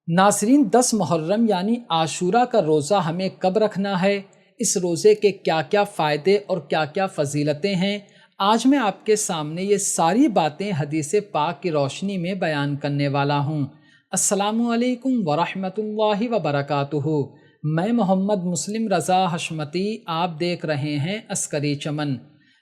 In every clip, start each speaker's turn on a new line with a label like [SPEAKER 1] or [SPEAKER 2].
[SPEAKER 1] ناظرین، 10 محرم یعنی عاشورہ کا روزہ ہمیں کب رکھنا ہے، اس روزے کے کیا کیا فائدے اور کیا کیا فضیلتیں ہیں، آج میں آپ کے سامنے یہ ساری باتیں حدیث پاک کی روشنی میں بیان کرنے والا ہوں۔ السلام علیکم ورحمۃ اللہ وبرکاتہ۔ میں محمد مسلم رضا حشمتی، آپ دیکھ رہے ہیں عسکری چمن۔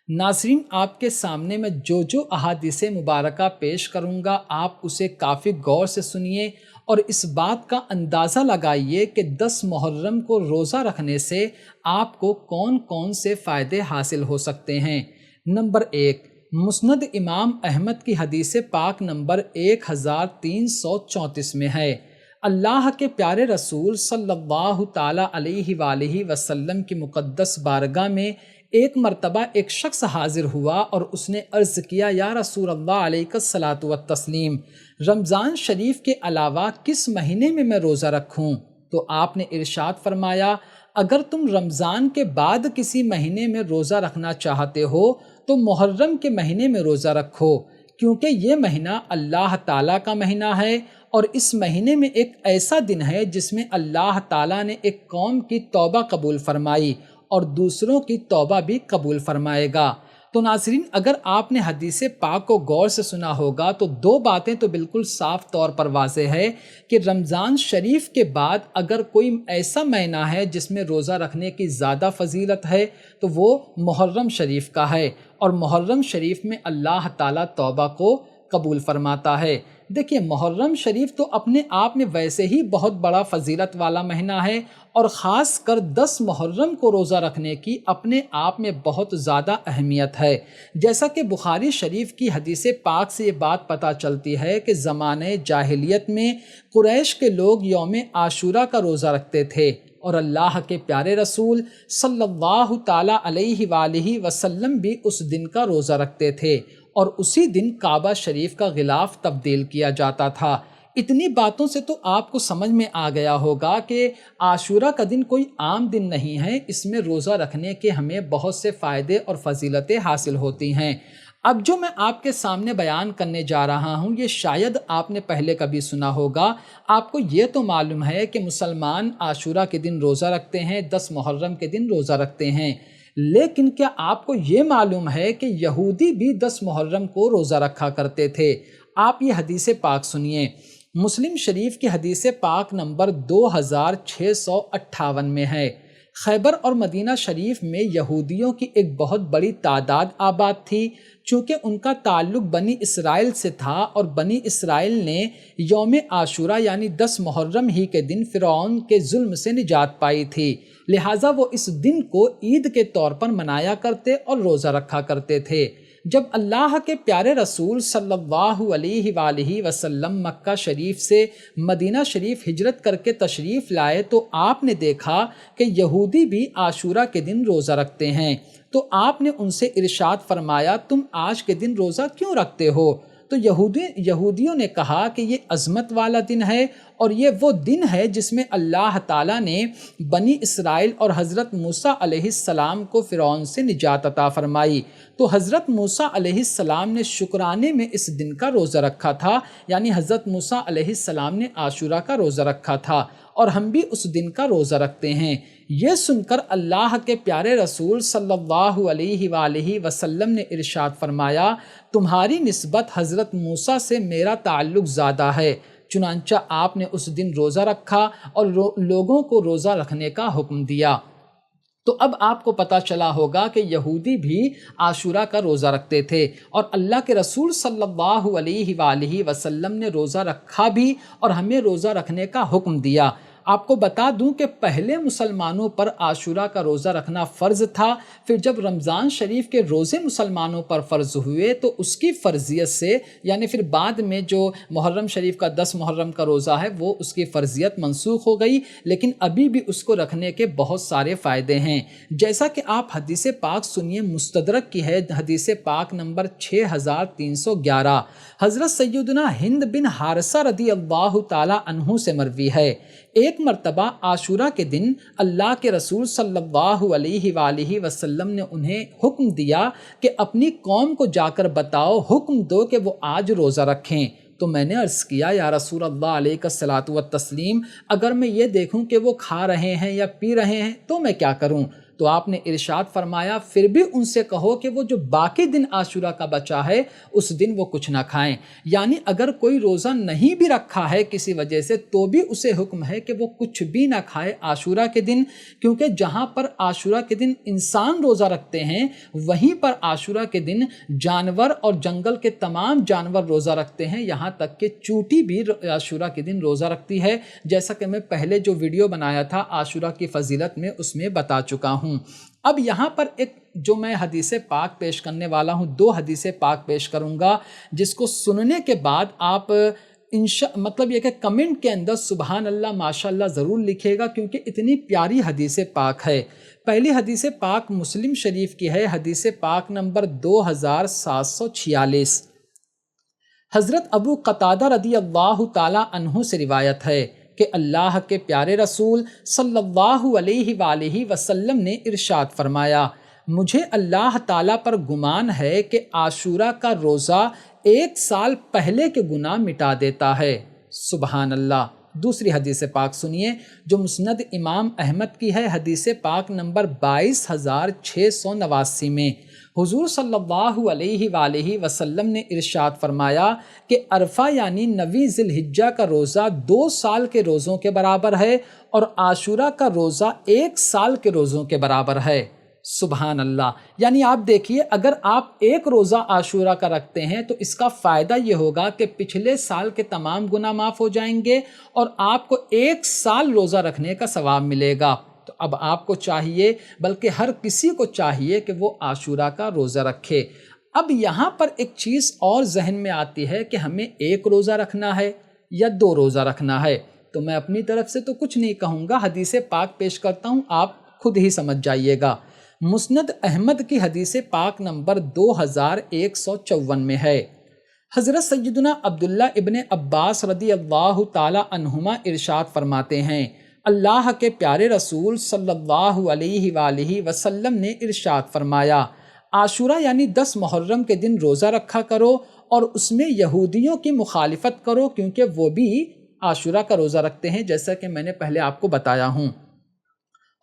[SPEAKER 1] ناظرین، آپ کے سامنے میں جو احادیث مبارکہ پیش کروں گا آپ اسے کافی غور سے سنیے اور اس بات کا اندازہ لگائیے کہ 10 محرم کو روزہ رکھنے سے آپ کو کون کون سے فائدے حاصل ہو سکتے ہیں۔ نمبر 1، مسند امام احمد کی حدیث پاک نمبر 1334 میں ہے، اللہ کے پیارے رسول صلی اللہ تعالی علیہ وآلہ وسلم کی مقدس بارگاہ میں ایک مرتبہ ایک شخص حاضر ہوا اور اس نے عرض کیا، یا رسول اللہ علیہ الصلاۃ والتسلیم، رمضان شریف کے علاوہ کس مہینے میں روزہ رکھوں؟ تو آپ نے ارشاد فرمایا، اگر تم رمضان کے بعد کسی مہینے میں روزہ رکھنا چاہتے ہو تو محرم کے مہینے میں روزہ رکھو، کیونکہ یہ مہینہ اللہ تعالیٰ کا مہینہ ہے اور اس مہینے میں ایک ایسا دن ہے جس میں اللہ تعالیٰ نے ایک قوم کی توبہ قبول فرمائی اور دوسروں کی توبہ بھی قبول فرمائے گا۔ تو ناظرین، اگر آپ نے حدیث پاک کو غور سے سنا ہوگا تو 2 باتیں تو بالکل صاف طور پر واضح ہے کہ رمضان شریف کے بعد اگر کوئی ایسا مہینہ ہے جس میں روزہ رکھنے کی زیادہ فضیلت ہے تو وہ محرم شریف کا ہے، اور محرم شریف میں اللہ تعالیٰ توبہ کو قبول فرماتا ہے۔ دیکھیے، محرم شریف تو اپنے آپ میں ویسے ہی بہت بڑا فضیلت والا مہینہ ہے، اور خاص کر 10 محرم کو روزہ رکھنے کی اپنے آپ میں بہت زیادہ اہمیت ہے۔ جیسا کہ بخاری شریف کی حدیث پاک سے یہ بات پتہ چلتی ہے کہ زمانے جاہلیت میں قریش کے لوگ یوم عاشورہ کا روزہ رکھتے تھے، اور اللہ کے پیارے رسول صلی اللہ تعالی علیہ وآلہ وسلم بھی اس دن کا روزہ رکھتے تھے، اور اسی دن کعبہ شریف کا غلاف تبدیل کیا جاتا تھا۔ اتنی باتوں سے تو آپ کو سمجھ میں آ گیا ہوگا کہ عاشورہ کا دن کوئی عام دن نہیں ہے، اس میں روزہ رکھنے کے ہمیں بہت سے فائدے اور فضیلتیں حاصل ہوتی ہیں۔ اب جو میں آپ کے سامنے بیان کرنے جا رہا ہوں یہ شاید آپ نے پہلے کبھی سنا ہوگا۔ آپ کو یہ تو معلوم ہے کہ مسلمان عاشورہ کے دن روزہ رکھتے ہیں، 10 محرم کے دن روزہ رکھتے ہیں، لیکن کیا آپ کو یہ معلوم ہے کہ یہودی بھی 10 محرم کو روزہ رکھا کرتے تھے؟ آپ یہ حدیث پاک سنیے، مسلم شریف کی حدیث پاک نمبر 2658 میں ہے، خیبر اور مدینہ شریف میں یہودیوں کی ایک بہت بڑی تعداد آباد تھی، چونکہ ان کا تعلق بنی اسرائیل سے تھا، اور بنی اسرائیل نے یوم عاشورہ یعنی 10 محرم ہی کے دن فرعون کے ظلم سے نجات پائی تھی، لہٰذا وہ اس دن کو عید کے طور پر منایا کرتے اور روزہ رکھا کرتے تھے۔ جب اللہ کے پیارے رسول صلی اللہ علیہ وآلہ وسلم مکہ شریف سے مدینہ شریف ہجرت کر کے تشریف لائے تو آپ نے دیکھا کہ یہودی بھی عاشورہ کے دن روزہ رکھتے ہیں، تو آپ نے ان سے ارشاد فرمایا، تم آج کے دن روزہ کیوں رکھتے ہو؟ تو یہودیوں نے کہا کہ یہ عظمت والا دن ہے، اور یہ وہ دن ہے جس میں اللہ تعالیٰ نے بنی اسرائیل اور حضرت موسیٰ علیہ السلام کو فرعون سے نجات عطا فرمائی۔ تو حضرت موسیٰ علیہ السلام نے شکرانے میں اس دن کا روزہ رکھا تھا، یعنی حضرت موسیٰ علیہ السلام نے عاشورہ کا روزہ رکھا تھا، اور ہم بھی اس دن کا روزہ رکھتے ہیں۔ یہ سن کر اللہ کے پیارے رسول صلی اللہ علیہ وآلہ وسلم نے ارشاد فرمایا، تمہاری نسبت حضرت موسیٰ سے میرا تعلق زیادہ ہے۔ چنانچہ آپ نے اس دن روزہ رکھا اور لوگوں کو روزہ رکھنے کا حکم دیا۔ تو اب آپ کو پتہ چلا ہوگا کہ یہودی بھی عاشورہ کا روزہ رکھتے تھے، اور اللہ کے رسول صلی اللہ علیہ وآلہ وسلم نے روزہ رکھا بھی اور ہمیں روزہ رکھنے کا حکم دیا۔ آپ کو بتا دوں کہ پہلے مسلمانوں پر عاشورہ کا روزہ رکھنا فرض تھا، پھر جب رمضان شریف کے روزے مسلمانوں پر فرض ہوئے تو اس کی فرضیت سے، یعنی پھر بعد میں جو محرم شریف کا 10 محرم کا روزہ ہے وہ اس کی فرضیت منسوخ ہو گئی، لیکن ابھی بھی اس کو رکھنے کے بہت سارے فائدے ہیں۔ جیسا کہ آپ حدیث پاک سنیے، مستدرک کی ہے، حدیث پاک نمبر 6311، حضرت سیدنا ہند بن حارثہ رضی اللہ تعالی عنہ سے مروی ہے، ایک مرتبہ عاشورہ کے دن اللہ کے رسول صلی اللہ علیہ وآلہ وسلم نے انہیں حکم دیا کہ اپنی قوم کو جا کر بتاؤ، حکم دو کہ وہ آج روزہ رکھیں۔ تو میں نے عرض کیا یا رسول اللہ علیہ الصلاۃ والتسلیم، اگر میں یہ دیکھوں کہ وہ کھا رہے ہیں یا پی رہے ہیں تو میں کیا کروں؟ تو آپ نے ارشاد فرمایا پھر بھی ان سے کہو کہ وہ جو باقی دن عاشورہ کا بچا ہے اس دن وہ کچھ نہ کھائیں۔ یعنی اگر کوئی روزہ نہیں بھی رکھا ہے کسی وجہ سے تو بھی اسے حکم ہے کہ وہ کچھ بھی نہ کھائے عاشورہ کے دن، کیونکہ جہاں پر عاشورہ کے دن انسان روزہ رکھتے ہیں وہیں پر عاشورہ کے دن جانور اور جنگل کے تمام جانور روزہ رکھتے ہیں، یہاں تک کہ چونٹی بھی عاشورہ کے دن روزہ رکھتی ہے، جیسا کہ میں پہلے جو ویڈیو بنایا تھا عاشورہ کی فضیلت میں اس میں بتا چکا ہوں۔ اب یہاں پر ایک جو میں حدیث پاک پیش کرنے والا ہوں، 2 حدیث پاک پیش کروں گا جس کو سننے کے بعد آپ مطلب یہ کہ کمنٹ کے اندر سبحان اللہ ماشاء اللہ ضرور لکھے گا، کیونکہ اتنی پیاری حدیث پاک ہے۔ پہلی حدیث پاک مسلم شریف کی ہے، حدیث پاک نمبر 2746۔ حضرت ابو قتادہ رضی اللہ تعالی عنہ سے روایت ہے کہ اللہ کے پیارے رسول صلی اللہ علیہ وآلہ وسلم نے ارشاد فرمایا، مجھے اللہ تعالیٰ پر گمان ہے کہ عاشورہ کا روزہ 1 سال پہلے کے گناہ مٹا دیتا ہے۔ سبحان اللہ۔ دوسری حدیث پاک سنیے جو مسند امام احمد کی ہے، حدیث پاک نمبر 22689 میں حضور صلی اللہ علیہ وآلہ وسلم نے ارشاد فرمایا کہ عرفہ یعنی 9 ذی الحجہ کا روزہ 2 سال کے روزوں کے برابر ہے اور عاشورہ کا روزہ 1 سال کے روزوں کے برابر ہے۔ سبحان اللہ۔ یعنی آپ دیکھیے اگر آپ 1 روزہ عاشورہ کا رکھتے ہیں تو اس کا فائدہ یہ ہوگا کہ پچھلے سال کے تمام گناہ معاف ہو جائیں گے اور آپ کو 1 سال روزہ رکھنے کا ثواب ملے گا۔ تو اب آپ کو چاہیے، بلکہ ہر کسی کو چاہیے کہ وہ عاشورہ کا روزہ رکھے۔ اب یہاں پر ایک چیز اور ذہن میں آتی ہے کہ ہمیں 1 روزہ رکھنا ہے یا 2 روزہ رکھنا ہے، تو میں اپنی طرف سے تو کچھ نہیں کہوں گا، حدیث پاک پیش کرتا ہوں، آپ خود ہی سمجھ جائیے گا۔ مسند احمد کی حدیث پاک نمبر 2154 میں ہے، حضرت سیدنا عبداللہ ابن عباس رضی اللہ تعالی عنہما ارشاد فرماتے ہیں، اللہ کے پیارے رسول صلی اللہ علیہ وآلہ وسلم نے ارشاد فرمایا، عاشورہ یعنی 10 محرم کے دن روزہ رکھا کرو اور اس میں یہودیوں کی مخالفت کرو، کیونکہ وہ بھی عاشورہ کا روزہ رکھتے ہیں جیسا کہ میں نے پہلے آپ کو بتایا ہوں۔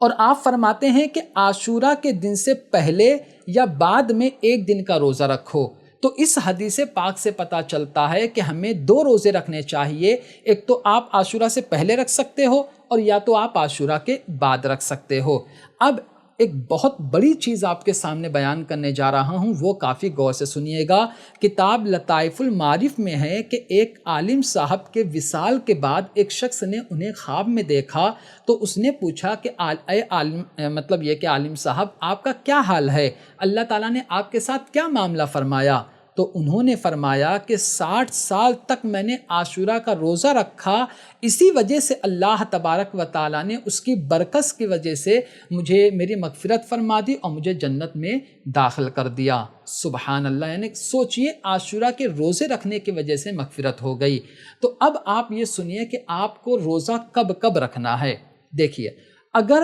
[SPEAKER 1] اور آپ فرماتے ہیں کہ عاشورہ کے دن سے پہلے یا بعد میں 1 دن کا روزہ رکھو۔ تو اس حدیث پاک سے پتہ چلتا ہے کہ ہمیں 2 روزے رکھنے چاہیے، ایک تو آپ عاشورہ سے پہلے رکھ سکتے ہو اور یا تو آپ عاشورہ کے بعد رکھ سکتے ہو۔ اب ایک بہت بڑی چیز آپ کے سامنے بیان کرنے جا رہا ہوں، وہ کافی غور سے سنیے گا۔ کتاب لطائف المعارف میں ہے کہ ایک عالم صاحب کے وصال کے بعد ایک شخص نے انہیں خواب میں دیکھا، تو اس نے پوچھا کہ اے عالم، مطلب یہ کہ عالم صاحب آپ کا کیا حال ہے، اللہ تعالیٰ نے آپ کے ساتھ کیا معاملہ فرمایا؟ تو انہوں نے فرمایا کہ 60 سال تک میں نے عاشورہ کا روزہ رکھا، اسی وجہ سے اللہ تبارک و تعالیٰ نے اس کی برکت کی وجہ سے مجھے میری مغفرت فرما دی اور مجھے جنت میں داخل کر دیا۔ سبحان اللہ۔ یعنی سوچئے عاشورہ کے روزے رکھنے کی وجہ سے مغفرت ہو گئی۔ تو اب آپ یہ سنیے کہ آپ کو روزہ کب رکھنا ہے۔ دیکھیے اگر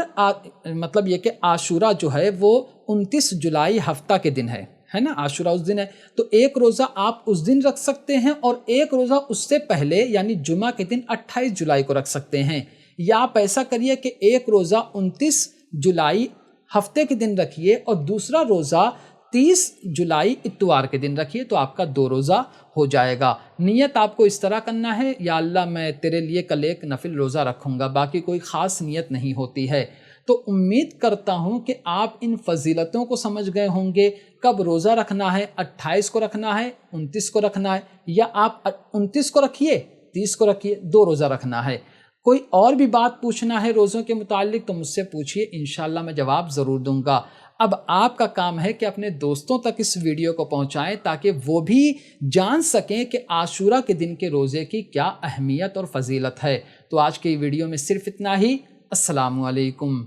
[SPEAKER 1] مطلب یہ کہ عاشورہ جو ہے وہ 29 جولائی ہفتہ کے دن ہے نا، عاشورہ اس دن ہے، تو 1 روزہ آپ اس دن رکھ سکتے ہیں اور 1 روزہ اس سے پہلے یعنی جمعہ کے دن 28 جولائی کو رکھ سکتے ہیں، یا آپ ایسا کریے کہ 1 روزہ 29 جولائی ہفتے کے دن رکھیے اور دوسرا روزہ 30 جولائی اتوار کے دن رکھیے، تو آپ کا 2 روزہ ہو جائے گا۔ نیت آپ کو اس طرح کرنا ہے، یا اللہ میں تیرے لیے کل ایک نفل روزہ رکھوں گا، باقی کوئی خاص نیت نہیں ہوتی ہے۔ تو امید کرتا ہوں کہ آپ ان فضیلتوں کو سمجھ گئے ہوں گے، کب روزہ رکھنا ہے، 28 کو رکھنا ہے، 29 کو رکھنا ہے، یا آپ 29 کو رکھیے 30 کو رکھیے، 2 روزہ رکھنا ہے۔ کوئی اور بھی بات پوچھنا ہے روزوں کے متعلق تو مجھ سے پوچھیے، انشاءاللہ میں جواب ضرور دوں گا۔ اب آپ کا کام ہے کہ اپنے دوستوں تک اس ویڈیو کو پہنچائیں تاکہ وہ بھی جان سکیں کہ عاشورہ کے دن کے روزے کی کیا اہمیت اور فضیلت ہے۔ تو آج کی ویڈیو میں صرف اتنا ہی۔ السلام علیکم۔